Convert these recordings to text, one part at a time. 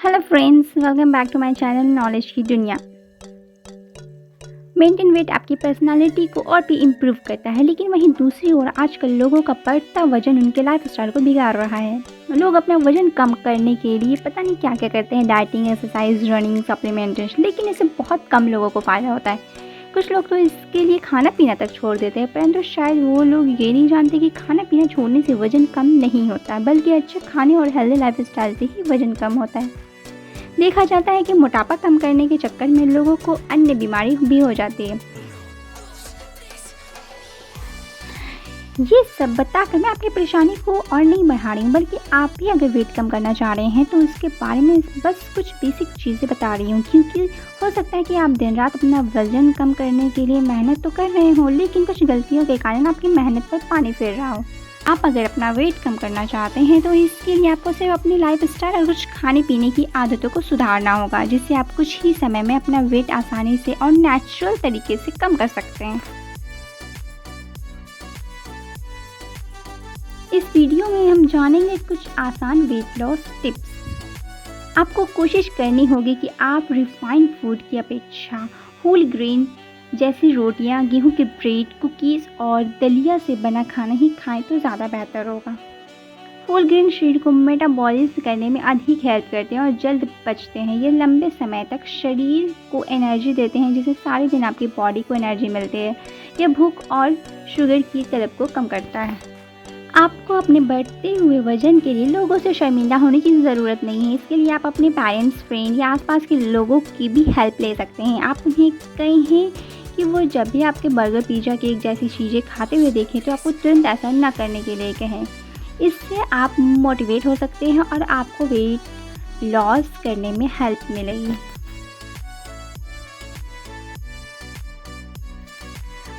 Hello friends, welcome back to my channel knowledge की दुनिया। Maintain wait आपकी personality को और भी इम्प्रूव करता है, लेकिन वहीं दूसरी ओर आजकल लोगों का बढ़ता वजन उनके लाइफस्टाइल को बिगाड़ रहा है। लोग अपना वजन कम करने के लिए पता नहीं क्या क्या करते हैं, डाइटिंग, एक्सरसाइज, रनिंग, सप्लीमेंटेशन, लेकिन इससे बहुत कम लोगों को फ़ायदा होता है। कुछ लोग तो इसके लिए खाना पीना तक छोड़ देते हैं, परंतु शायद वो लोग ये नहीं जानते कि खाना पीना छोड़ने से वजन कम नहीं होता, बल्कि अच्छे खाने और हेल्दी लाइफस्टाइल से ही वजन कम होता है। देखा जाता है कि मोटापा कम करने के चक्कर में लोगों को अन्य बीमारी भी हो जाती है। ये सब बताकर मैं अपनी परेशानी को और नहीं बढ़ा रही हूँ, बल्कि आप भी अगर वेट कम करना चाह रहे हैं तो उसके बारे में बस कुछ बेसिक चीज़ें बता रही हूँ, क्योंकि हो सकता है कि आप दिन रात अपना वजन कम करने के लिए मेहनत तो कर रहे हो, लेकिन कुछ गलतियों के कारण आपकी मेहनत पर पानी फिर रहा हो। आप अगर अपना वेट कम करना चाहते हैं तो इसके लिए आपको सिर्फ अपनी लाइफस्टाइल और कुछ खाने पीने की आदतों को सुधारना होगा, जिससे आप कुछ ही समय में अपना वेट आसानी से और नेचुरल तरीके से कम कर सकते हैं। इस वीडियो में हम जानेंगे कुछ आसान वेट लॉस टिप्स। आपको कोशिश करनी होगी कि आप रिफाइंड फूड की अपेक्षा होल ग्रेन जैसी रोटियां, गेहूं के ब्रेड, कुकीज़ और दलिया से बना खाना ही खाएं तो ज़्यादा बेहतर होगा। होल ग्रेन शरीर को मेटाबॉलिज्म करने में अधिक हेल्प करते हैं और जल्द पचते हैं। ये लंबे समय तक शरीर को एनर्जी देते हैं, जिससे सारे दिन आपकी बॉडी को एनर्जी मिलती है। यह भूख और शुगर की तलब को कम करता है। आपको अपने बढ़ते हुए वजन के लिए लोगों से शर्मिंदा होने की ज़रूरत नहीं है। इसके लिए आप अपने पेरेंट्स, फ्रेंड या आसपास के लोगों की भी हेल्प ले सकते हैं। आप उन्हें कहें कि वो जब भी आपके बर्गर, पिज़्ज़ा, केक जैसी चीज़ें खाते हुए देखें तो आपको तुरंत ऐसा ना करने के लिए कहें। इससे आप मोटिवेट हो सकते हैं और आपको वेट लॉस करने में हेल्प मिलेगी।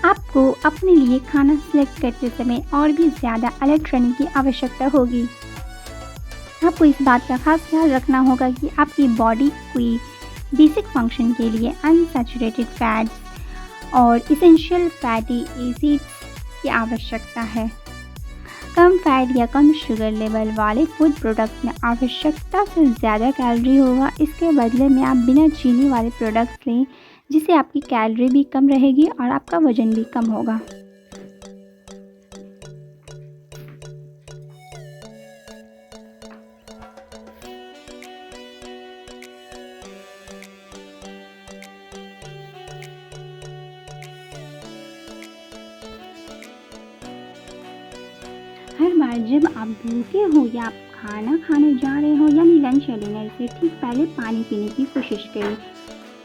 आपको अपने लिए खाना सिलेक्ट करते समय और भी ज़्यादा अलर्ट रहने की आवश्यकता होगी। आपको इस बात का खास ख्याल रखना होगा कि आपकी बॉडी कोई बेसिक फंक्शन के लिए अनसैचुरेटेड फैट्स और इसेंशियल फैटी एसिड्स की आवश्यकता है। कम फैट या कम शुगर लेवल वाले फूड प्रोडक्ट्स में आवश्यकता से ज़्यादा कैलोरी होगा। इसके बदले में आप बिना चीनी वाले प्रोडक्ट्स लें, जिससे आपकी कैलोरी भी कम रहेगी और आपका वज़न भी कम होगा। हर बार जब आप भूखे हो या आप खाना खाने जा रहे हो, यानी लंच या डिनर से ठीक पहले पानी पीने की कोशिश करें।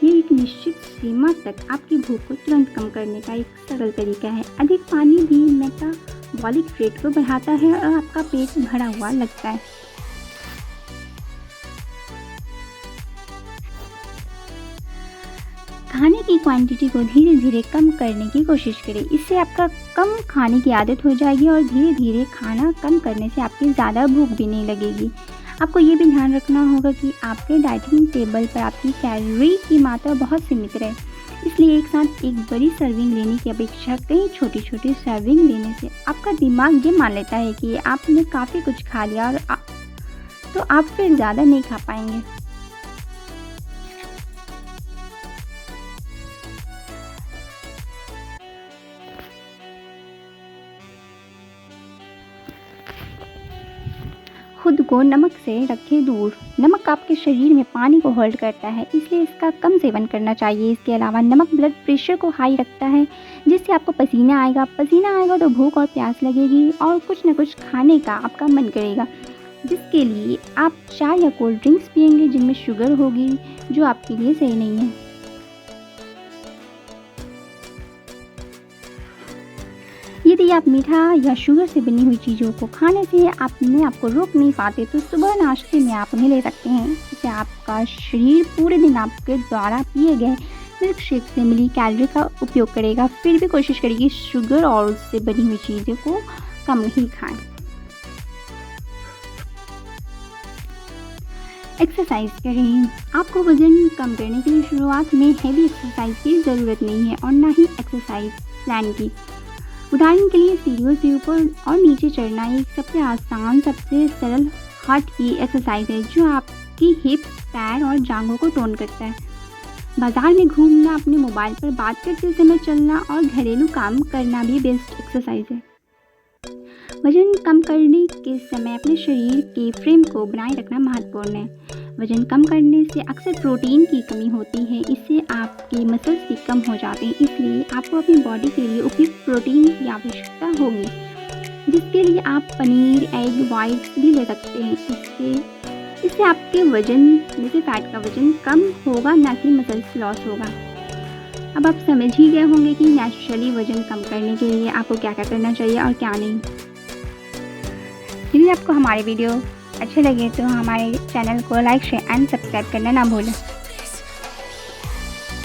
ये एक निश्चित सीमा तक आपकी भूख को तुरंत कम करने का एक सरल तरीका है। अधिक पानी भी मेटाबॉलिक रेट को बढ़ाता है और आपका पेट भरा हुआ लगता है। खाने की क्वांटिटी को धीरे धीरे कम करने की कोशिश करें। इससे आपका कम खाने की आदत हो जाएगी और धीरे धीरे खाना कम करने से आपकी ज़्यादा भूख भी नहीं लगेगी। आपको ये भी ध्यान रखना होगा कि आपके डाइटिंग टेबल पर आपकी कैलोरी की मात्रा बहुत सीमित रहे। इसलिए एक साथ एक बड़ी सर्विंग लेने की अपेक्षा कई छोटी छोटी सर्विंग लेने से आपका दिमाग ये मान लेता है कि आपने काफ़ी कुछ खा लिया और तो आप फिर ज़्यादा नहीं खा पाएंगे। खुद को नमक से रखें दूर। नमक आपके शरीर में पानी को होल्ड करता है, इसलिए इसका कम सेवन करना चाहिए। इसके अलावा नमक ब्लड प्रेशर को हाई रखता है, जिससे आपको पसीना आएगा तो भूख और प्यास लगेगी और कुछ न कुछ खाने का आपका मन करेगा, जिसके लिए आप चाय या कोल्ड ड्रिंक्स पिएंगे जिनमें शुगर होगी, जो आपके लिए सही नहीं है। यदि आप मीठा या शुगर से बनी हुई चीज़ों को खाने से अपने आप को रोक नहीं पाते, तो सुबह नाश्ते में आप उन्हें ले सकते हैं। इससे आपका शरीर पूरे दिन आपके द्वारा पिए गए मिल्क शेक से मिली कैलोरी का उपयोग करेगा। फिर भी कोशिश करेगी शुगर और उससे बनी हुई चीज़ों को कम ही खाएं। एक्सरसाइज करें। आपको वज़न कम करने के लिए शुरुआत में हेवी एक्सरसाइज की ज़रूरत नहीं है और ना ही एक्सरसाइज प्लान की। उदाहरण के लिए सीढ़ियों से ऊपर और नीचे चढ़ना एक सबसे आसान, सबसे सरल हार्ट की एक्सरसाइज है, जो आप आपकी हिप्स, पैर और जांघों को टोन करता है। बाजार में घूमना, अपने मोबाइल पर बात करते समय चलना और घरेलू काम करना भी बेस्ट एक्सरसाइज है। वजन कम करने के समय अपने शरीर के फ्रेम को बनाए रखना महत्वपूर्ण है। वजन कम करने से अक्सर प्रोटीन की कमी होती है, इससे आपके मसल्स भी कम हो जाते हैं। इसलिए आपको अपनी बॉडी के लिए उपयुक्त प्रोटीन की आवश्यकता होगी, जिसके लिए आप पनीर, एग वाइट्स भी ले सकते हैं। इससे आपके वजन जैसे फैट का वजन कम होगा, ना कि मसल्स लॉस होगा। अब आप समझ ही गए होंगे कि नेचुरली वजन कम करने के लिए आपको क्या क्या करना चाहिए और क्या नहीं। यदि आपको हमारे वीडियो अच्छे लगे तो हमारे चैनल को लाइक, शेयर एंड सब्सक्राइब करना ना भूलें।